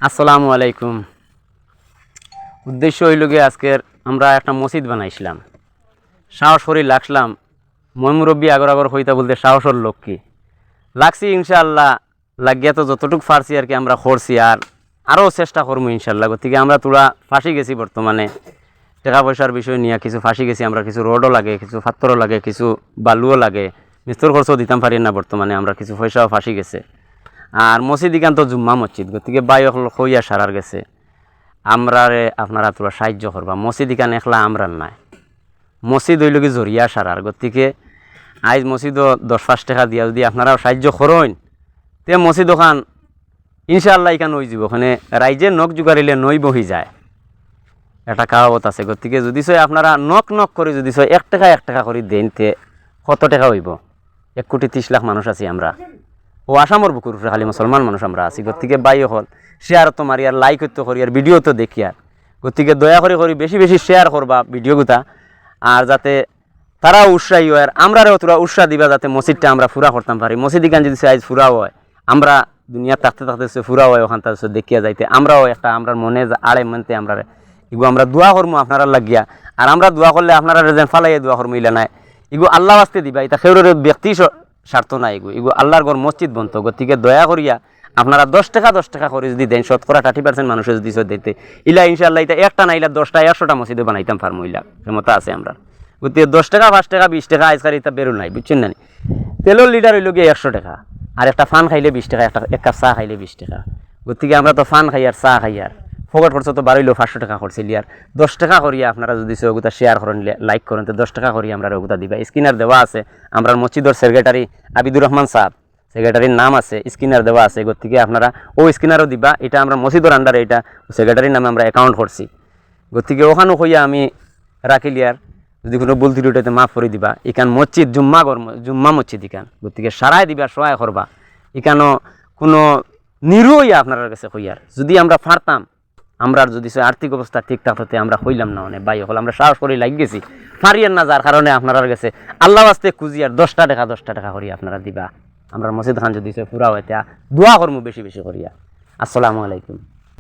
আসসালামু আলাইকুম। উদ্দেশ্য হইল গিয়ে আজকের আমরা একটা মসজিদ বানাইছিলাম, সাহস করি লাগলাম। মুরব্বী আগর আগর হইতা বলতে সাহসর লোক কি লাগছি, ইনশাআল্লাহ লাগিয়া তো যতটুকু পারছি আর কি আমরা করছি, আর আরও চেষ্টা করবো ইনশাআল্লাহ। গতিকে আমরা তোরা ফাঁসি গেছি, বর্তমানে টাকা পয়সার বিষয় নিয়ে কিছু ফাঁসি গেছি আমরা। কিছু রোডও লাগে, কিছু পাথরও লাগে, কিছু বালুও লাগে, মিস্তর খরচও দিতাম পারি না বর্তমানে। আমরা কিছু পয়সাও ফাঁসি গেছে। আর মসজিদ ইকান তো জুম্মা মসজিদ, গতিকে বাই হইয়া সারার গেছে আমরারে আপনারা তোরা সাহায্য করবা। মসজিদ ইকান একলা আমরার নাই, মসজিদ হইল কি জরিয়া সারার। গতিকে আইজ মসজিদও 10-5 টাকা দিয়া যদি আপনারাও সাহায্য করেন, তে মসজিদ ওখান ইনশাআল্লাহ ইকান হয়ে যাব। ওখানে রাইজে নখ জোগাড়িলে নই বহি যায়, একটা কাহাবত আছে। গতিকে যদি সয় আপনারা নখ নখ করে যদি সয় 1 টাকা করে দেন, তে কত টাকা হইব? 1,30,00,000 মানুষ আছি আমরা, ও আসামর বুকুর উপরে খালি মুসলমান মানুষ আমরা আছি। গতিকে বাই হল শেয়ার তো মারি, আর লাইক হইতে করি, আর ভিডিও তো দেখি। আর গতিকে দয়া করে করি বেশি বেশি শেয়ার করবা ভিডিওগুলা, আর যাতে তারা উৎসাহী হয়, আর আমরাও তোরা উৎসাহ দিবা যাতে মসজিদটা আমরা ফুরা করতাম পারি। মসজিদ ইকান যদি আজ ফুরা হয়, আমরা দুনিয়া থাকতে থাকতে ফুরা হয় ওখান থেকে দেখিয়া যাইতে, আমরাও একটা আমরা মনে আড়ে মানতে আমরা এগুলো আমরা দোয়া করবো আপনারা লাগিয়া। আর আমরা দোয়া করলে আপনারা যেন ফালাইয়া দোয়া করবো ইলা নাই, এগুলো আল্লাহ বাস্তে দিবা। এটা সেউরের ব্যক্তি স্বার্থ নাই, এগুলো আল্লাহর ঘর মসজিদ বনত। গতিকে দয়া করিয়া আপনারা 10 টাকা করে যদি দেন, 30% মানুষে যদি দিতে ইলা ইনশাআল্লাহ এটা একটা না ইলা 10টা 100টা মসজিদে বানাইতাম পারমু, ইলা ক্ষমতা আছে আমরা। গতিকে 10 টাকা 5 টাকা 20 টাকা আজকাল এটা বেরো নাই, বুঝছেন না? তেলের লিটার হইল গিয়ে 100 টাকা, আর একটা ফান খাইলে 20 টাকা, এক কাপ চা খাইলে 20 টাকা। গতিকে আমরা তো ফান খাই আর চা খাই, আর ফোকট খরচ তো বাড়িল 500 টাকা খরচিলি। আর 10 টাকা করিয়া আপনারা যদি ওগুতা শেয়ার করেন, লাইক করেন, তো 10 টাকা করিয়া আমরা ওগুতা দিবা। স্ক্রিনার দেওয়া আছে, আমরা মসজিদের সেক্রেটারি আবিদুর রহমান সাহেব, সেক্রেটারির নাম আছে, স্ক্রিনার দেওয়া আছে। গতিকে আপনারা ও স্ক্রিনারও দিবা। এটা আমরা মসজিদের আন্ডারে, এটা সেক্রেটারির নামে আমরা অ্যাকাউন্ট করছি। গতিকে ওখানেও হইয়া আমি রাখিলি, আর যদি কোনো ভুল ত্রুটি ওটাতে মাফ করে দিবা। এখান মসজিদ জুম্মা মসজিদ ইকান, গতিকে সারাই দিবা, সহায় করবা। এখানেও কোনো নিরুইয়া আপনার কাছে হইয়ার যদি আমরা পারতাম, আমরা যদি আর্থিক অবস্থা ঠিকঠাক হতে আমরা হইলাম না, অনেক বাই হল আমরা সাহস করে লাগি গেছি, পারিয়ার না যার কারণে আপনার কাছে আল্লাহ আস্তে খুঁজি। আর 10 টাকা করিয়া আপনারা দিবা। আমরা মসজিদ খান যদি পুরা হইতে দোয়া করবো বেশি বেশি করিয়া। আসসালামু আলাইকুম।